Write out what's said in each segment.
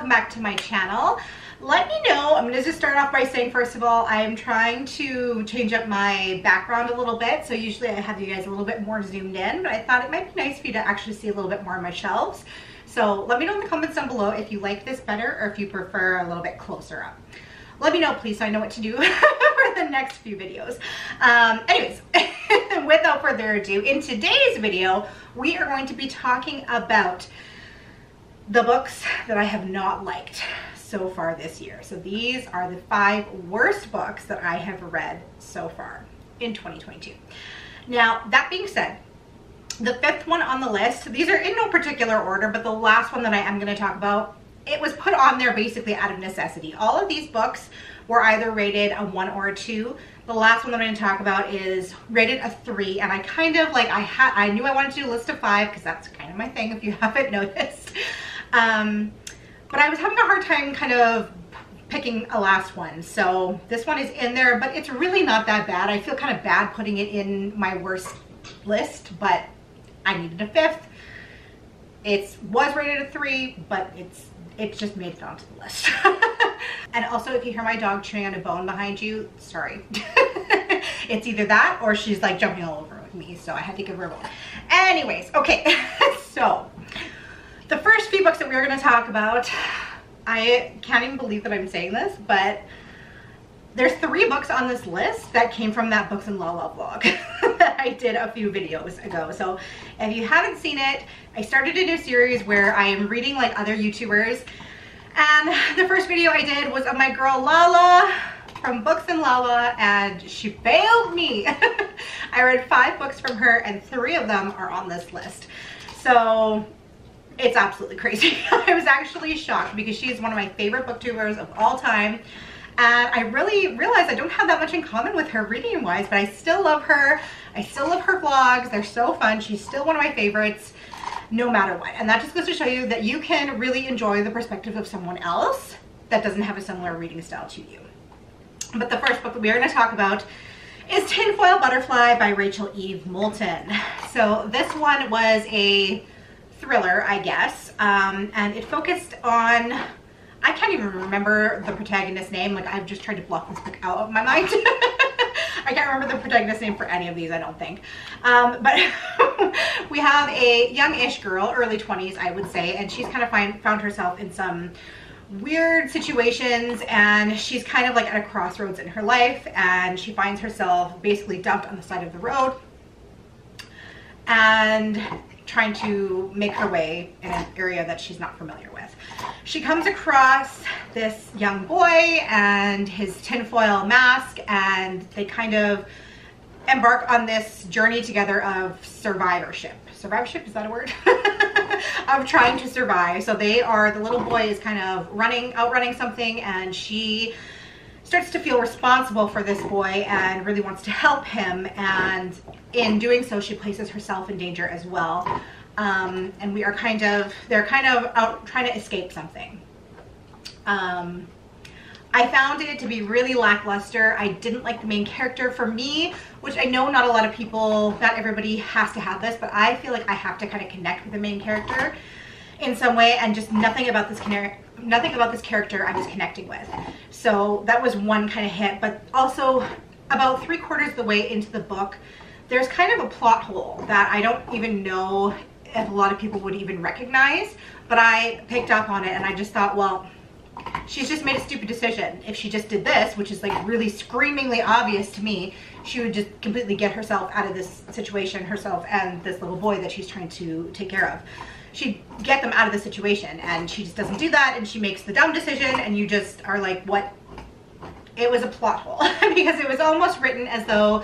welcome back to my channel. Let me know, I'm gonna just start off by saying, first of all, I'm trying to change up my background a little bit. So usually I have you guys a little bit more zoomed in, but I thought it might be nice for you to actually see a little bit more of my shelves. So let me know in the comments down below if you like this better or if you prefer a little bit closer up. Let me know, please, so I know what to do for the next few videos. Anyways, without further ado, in today's video, we are going to be talking about the books that I have not liked so far this year. So these are the 5 worst books that I have read so far in 2022. Now, that being said, the 5th one on the list, these are in no particular order, but the last one that I am going to talk about, it was put on there basically out of necessity. All of these books were either rated a 1 or a 2. The last one that I'm going to talk about is rated a 3, and I kind of like, I knew I wanted to do a list of 5 because that's kind of my thing if you haven't noticed. But I was having a hard time kind of picking a last one. So this one is in there, but it's really not that bad. I feel kind of bad putting it in my worst list, but I needed a 5th. It was rated a 3, but it just made it onto the list. And also, if you hear my dog chewing on a bone behind you, sorry. It's either that or she's like jumping all over with me, so I had to give her a bone. Anyways, okay, so the first few books that we're going to talk about, I can't even believe that I'm saying this, but there's 3 books on this list that came from that Books and Lala vlog that I did a few videos ago. So if you haven't seen it, I started a new series where I am reading like other YouTubers. And the first video I did was of my girl Lala from Books and Lala, and she failed me. I read 5 books from her and 3 of them are on this list. So it's absolutely crazy. I was actually shocked because she is one of my favorite booktubers of all time. And I really realized I don't have that much in common with her reading wise, but I still love her. I still love her vlogs. They're so fun. She's still one of my favorites no matter what. And that just goes to show you that you can really enjoy the perspective of someone else that doesn't have a similar reading style to you. But the first book that we are going to talk about is Tinfoil Butterfly by Rachel Eve Moulton. So this one was a thriller, I guess, and it focused on, I can't even remember the protagonist's name. Like, I've just tried to block this book out of my mind. I can't remember the protagonist's name for any of these, I don't think. But we have a young-ish girl, early 20s, I would say, and she's kind of found herself in some weird situations, and she's kind of like at a crossroads in her life, and she finds herself basically dumped on the side of the road and trying to make her way in an area that she's not familiar with. She comes across this young boy and his tinfoil mask, and they kind of embark on this journey together of survivorship. Survivorship, is that a word? Of trying to survive. So they are, the little boy is kind of outrunning something, and she starts to feel responsible for this boy and really wants to help him, and in doing so she places herself in danger as well. And they're kind of out trying to escape something. I found it to be really lackluster. I didn't like the main character. For me, which I know not a lot of people, not everybody has to have this, but I feel like I have to kind of connect with the main character in some way, and just nothing about this character I was connecting with. So that was one kind of hit, but also about 3/4 of the way into the book, there's kind of a plot hole that I don't even know if a lot of people would even recognize, but I picked up on it, and I just thought, well, she's just made a stupid decision. If she just did this, which is like really screamingly obvious to me, she would just completely get herself out of this situation, herself and this little boy that she's trying to take care of. She'd get them out of the situation, and she just doesn't do that, and she makes the dumb decision, and you just are like, what? It was a plot hole because it was almost written as though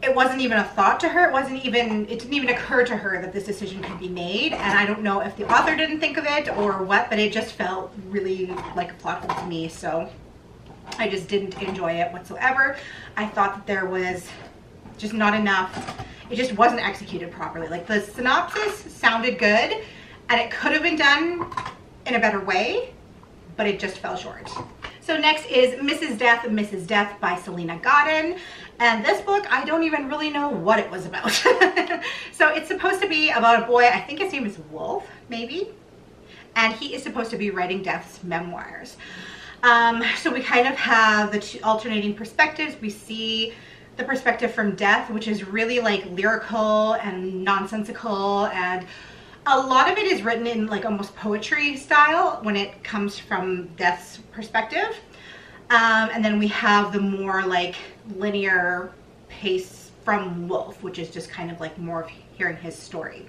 it wasn't even a thought to her. It didn't even occur to her that this decision could be made. And I don't know if the author didn't think of it or what, but it just felt really like a plot hole to me. So I just didn't enjoy it whatsoever. I thought that there was just not enough. It just wasn't executed properly. Like, the synopsis sounded good and it could have been done in a better way, but it just fell short. So next is Mrs. Death and Mrs. Death by Selena Godin. And this book, I don't even really know what it was about. So it's supposed to be about a boy, I think his name is Wolf, maybe. and he is supposed to be writing Death's memoirs. So we kind of have the two alternating perspectives. We see the perspective from Death, which is really like lyrical and nonsensical, and a lot of it is written in like almost poetry style when it comes from Death's perspective. And then we have the more like linear pace from Wolf, which is just kind of like more of hearing his story.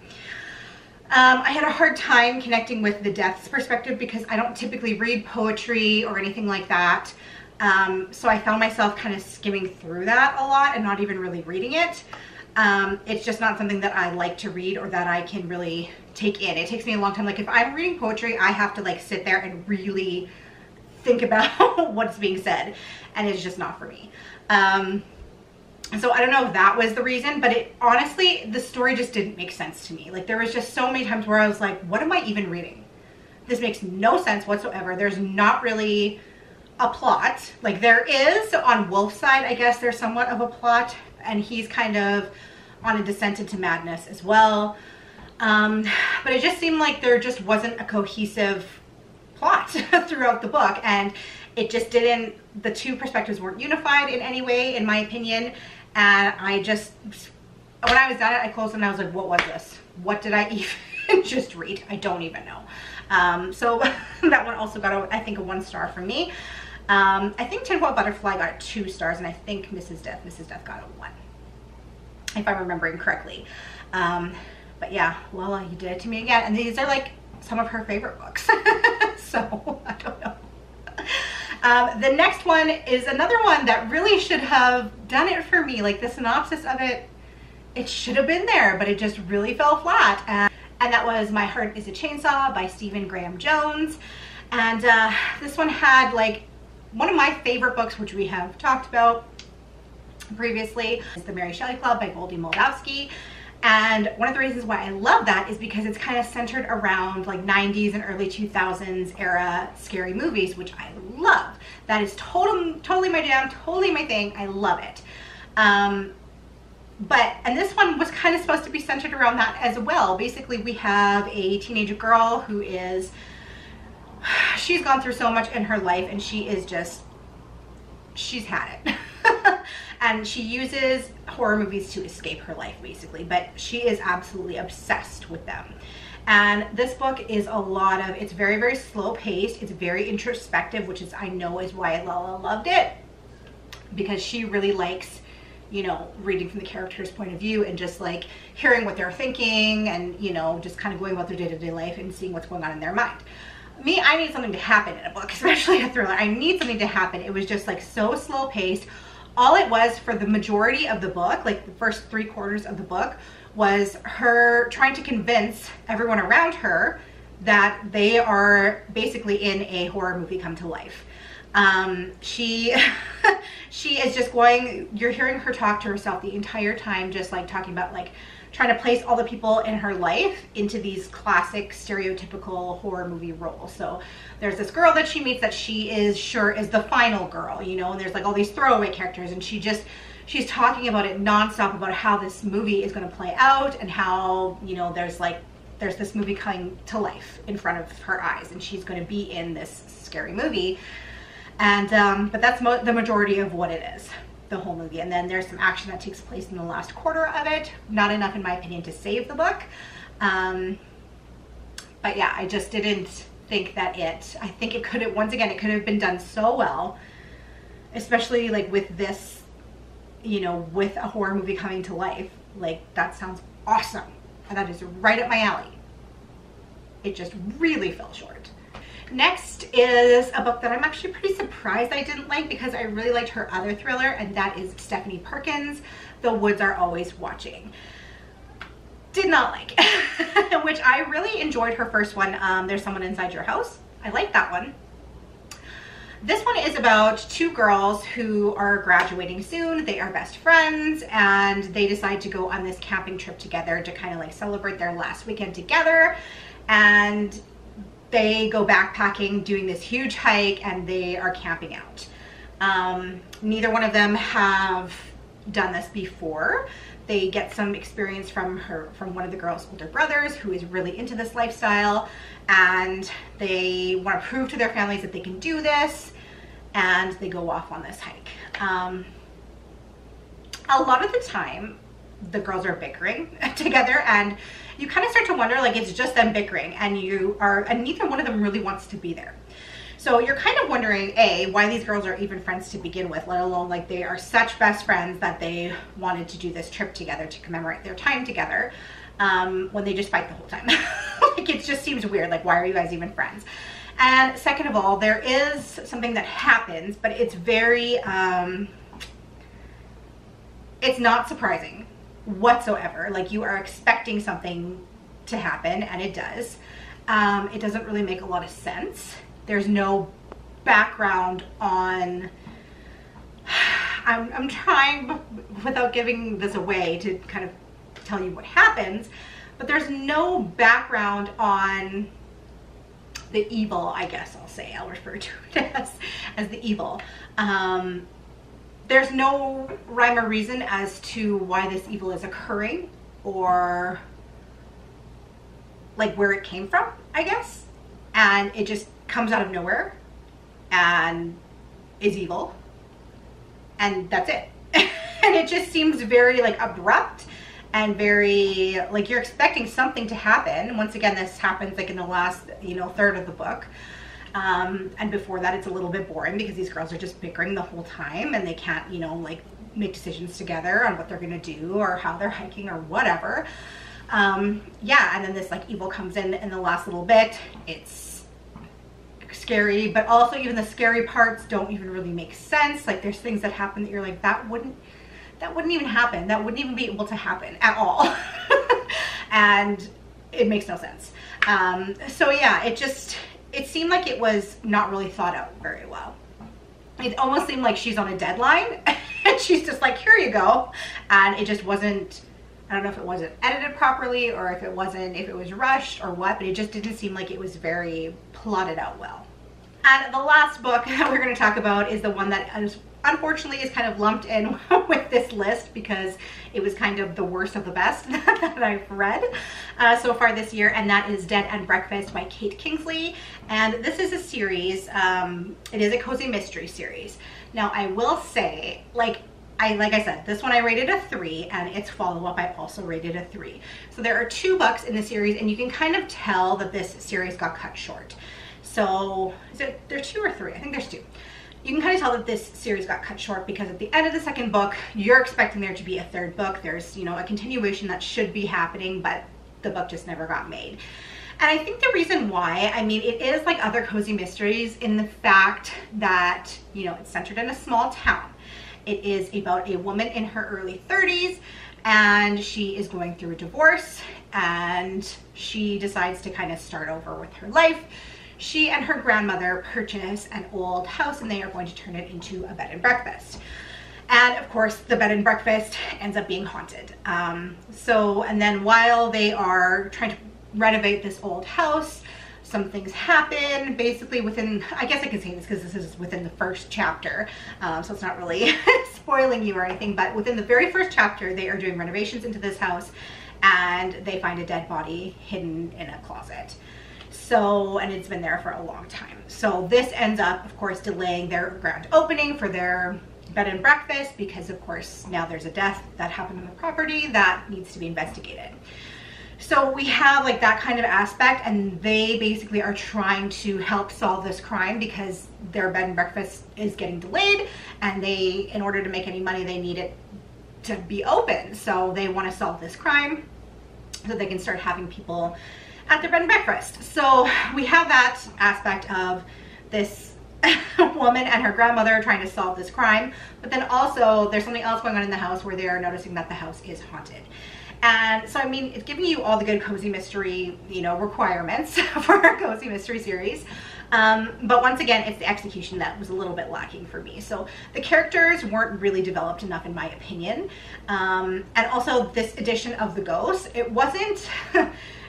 I had a hard time connecting with the Death's perspective because I don't typically read poetry or anything like that. So I found myself kind of skimming through that a lot and not even really reading it. It's just not something that I like to read or that I can really take in. It takes me a long time. Like if I'm reading poetry, I have to like sit there and really think about what's being said, and it's just not for me. So I don't know if that was the reason, but it honestly, the story just didn't make sense to me. Like there was just so many times where I was like, what am I even reading? This makes no sense whatsoever. There's not really a plot. Like there is on Wolf's side, I guess there's somewhat of a plot, and he's kind of on a descent into madness as well. But it just seemed like there just wasn't a cohesive plot throughout the book, and it just didn't, the two perspectives weren't unified in any way, in my opinion. And I just, when I was done it, I closed it and I was like, what was this? What did I even just read? I don't even know. So that one also got, I think, a 1 star from me. I think Tinfoil Butterfly got 2 stars, and I think Mrs. Death got a 1, if I'm remembering correctly. But yeah, Lala, you did it to me again. And these are like some of her favorite books. So I don't know. The next one is another one that really should have done it for me. Like the synopsis of it, it should have been there, but it just really fell flat. And that was My Heart is a Chainsaw by Stephen Graham Jones. And this one had like one of my favorite books, which we have talked about previously, is The Mary Shelley Club by Goldie Moldavsky. And one of the reasons why I love that is because it's kind of centered around like 90s and early 2000s era scary movies, which I love. That is totally my jam, totally my thing. I love it. And this one was kind of supposed to be centered around that as well. Basically, we have a teenage girl who is, she's gone through so much in her life, and she is just, she's had it. And she uses horror movies to escape her life, basically, but she is absolutely obsessed with them. And this book is a lot of, it's very, very slow paced. It's very introspective, which is, I know, is why Lala loved it, because she really likes, you know, reading from the character's point of view and just like hearing what they're thinking and, you know, just kind of going about their day-to-day life and seeing what's going on in their mind. Me, I need something to happen in a book, especially a thriller. I need something to happen. It was just like so slow paced. All it was for the majority of the book, like the first 3/4 of the book, was her trying to convince everyone around her that they are basically in a horror movie come to life. She is just going, you're hearing her talk to herself the entire time, just like talking about like trying to place all the people in her life into these classic stereotypical horror movie roles. So there's this girl that she meets that she is sure is the final girl, you know, and there's like all these throwaway characters, and she's talking about it nonstop about how this movie is going to play out and how, you know, there's this movie coming to life in front of her eyes, and she's going to be in this scary movie. And but that's the majority of what it is, the whole movie. And then there's some action that takes place in the last quarter of it. Not enough, in my opinion, to save the book. But yeah, I just didn't think that I think it could have, once again, it could have been done so well, especially like with this, you know, with a horror movie coming to life. Like, that sounds awesome. And that is right up my alley. It just really fell short. Next is a book that I'm actually pretty surprised I didn't like, because I really liked her other thriller, and that is Stephanie Perkins' The Woods Are Always Watching. Did not like it, which I really enjoyed her first one, There's Someone Inside Your House. I liked that one. This one is about 2 girls who are graduating soon. They are best friends, and they decide to go on this camping trip together to kind of like celebrate their last weekend together. And they go backpacking, doing this huge hike, and they are camping out. Neither one of them have done this before. They get some experience from one of the girl's older brothers who is really into this lifestyle, and they want to prove to their families that they can do this, and they go off on this hike. A lot of the time the girls are bickering together, and you kind of start to wonder, like, it's just them bickering, and neither one of them really wants to be there. So you're kind of wondering, A, why these girls are even friends to begin with, let alone like they are such best friends that they wanted to do this trip together to commemorate their time together, when they just fight the whole time. Like, it just seems weird. Like, why are you guys even friends? And second of all, there is something that happens, but it's very, it's not surprising whatsoever. Like, you are expecting something to happen, and it does. It doesn't really make a lot of sense. There's no background on, I'm trying, without giving this away, to kind of tell you what happens, but there's no background on the evil, I guess I'll say. I'll refer to it as the evil. There's no rhyme or reason as to why this evil is occurring, or like where it came from, I guess. And it just comes out of nowhere and is evil, and that's it. And it just seems very like abrupt and very like you're expecting something to happen. Once again, this happens like in the last, you know, third of the book. And before that, it's a little bit boring because these girls are just bickering the whole time, and they can't, you know, like make decisions together on what they're gonna do or how they're hiking or whatever. Yeah, and then this like evil comes in the last little bit. It's scary, but also even the scary parts don't even really make sense. Like, there's things that happen that you're like, that wouldn't even happen. That wouldn't even be able to happen at all. And it makes no sense. So yeah, it seemed like it was not really thought out very well. It almost seemed like she's on a deadline and she's just like, here you go. And it just wasn't, I don't know if it wasn't edited properly or if it was rushed or what, but it just didn't seem like it was very plotted out well. And the last book that we're going to talk about is the one that unfortunately is kind of lumped in with this list because it was kind of the worst of the best that I've read so far this year, and that is Dead and Breakfast by Kate Kingsley. And this is a series, it is a cozy mystery series. Now, I will say, like I said, this one I rated a 3, and its follow-up I also rated a 3. So there are 2 books in the series, and you can kind of tell that this series got cut short. So there's 2 or 3? I think there's 2. You can kind of tell that this series got cut short because at the end of the second book, you're expecting there to be a third book. There's, you know, a continuation that should be happening, but the book just never got made. And I think the reason why, I mean, it is like other cozy mysteries in the fact that, you know, it's centered in a small town. It is about a woman in her early 30s, and she is going through a divorce, and she decides to kind of start over with her life. She and her grandmother purchase an old house, and they are going to turn it into a bed and breakfast. And of course, the bed and breakfast ends up being haunted. And then while they are trying to renovate this old house, some things happen basically within, I guess I can say this because this is within the first chapter, so it's not really spoiling you or anything, but within the very first chapter, they are doing renovations into this house, and they find a dead body hidden in a closet. So, and it's been there for a long time. So this ends up, of course, delaying their grand opening for their bed and breakfast because, of course, now there's a death that happened on the property that needs to be investigated. So we have like that kind of aspect, and they basically are trying to help solve this crime because their bed and breakfast is getting delayed, and they, in order to make any money, they need it to be open. So they want to solve this crime so they can start having people at their bed and breakfast. So we have that aspect of this woman and her grandmother trying to solve this crime, but then also there's something else going on in the house where they are noticing that the house is haunted. And so, I mean, it's giving you all the good cozy mystery, you know, requirements for a cozy mystery series. But once again, it's the execution that was a little bit lacking for me. So the characters weren't really developed enough, in my opinion. And also this edition of the ghost, it wasn't,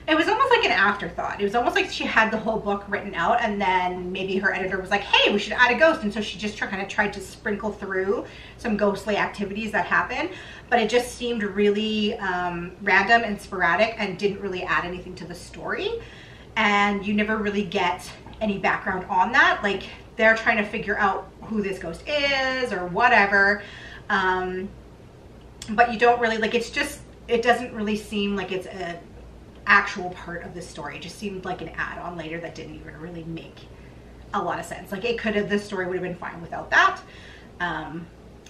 It was almost like an afterthought. It was almost like she had the whole book written out, and then maybe her editor was like, hey, we should add a ghost. And so she just kind of tried to sprinkle through some ghostly activities that happen. But it just seemed really random and sporadic and didn't really add anything to the story. And you never really get any background on that. Like, they're trying to figure out who this ghost is or whatever. But you don't really, like, it's just, it doesn't really seem like it's a actual part of the story. It just seemed like an add-on later that didn't even really make a lot of sense. Like, it could have, the story would have been fine without that.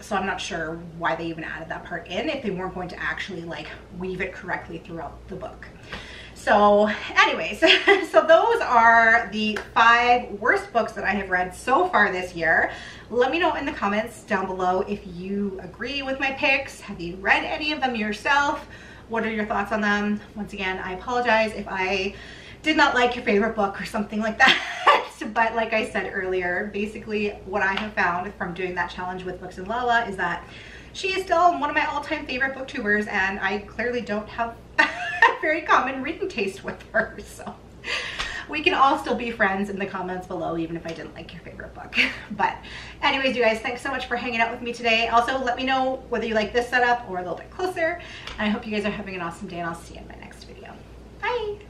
So I'm not sure why they even added that part in if they weren't going to actually like weave it correctly throughout the book. So anyways, so those are the 5 worst books that I have read so far this year. Let me know in the comments down below if you agree with my picks. Have you read any of them yourself? What are your thoughts on them? Once again, I apologize if I did not like your favorite book or something like that. But like I said earlier, basically what I have found from doing that challenge with Books and Lala is that she is still one of my all-time favorite booktubers, and I clearly don't have a very common reading taste with her. So we can all still be friends in the comments below, even if I didn't like your favorite book. But anyways, you guys, thanks so much for hanging out with me today. Also, let me know whether you like this setup or a little bit closer. And I hope you guys are having an awesome day, and I'll see you in my next video. Bye.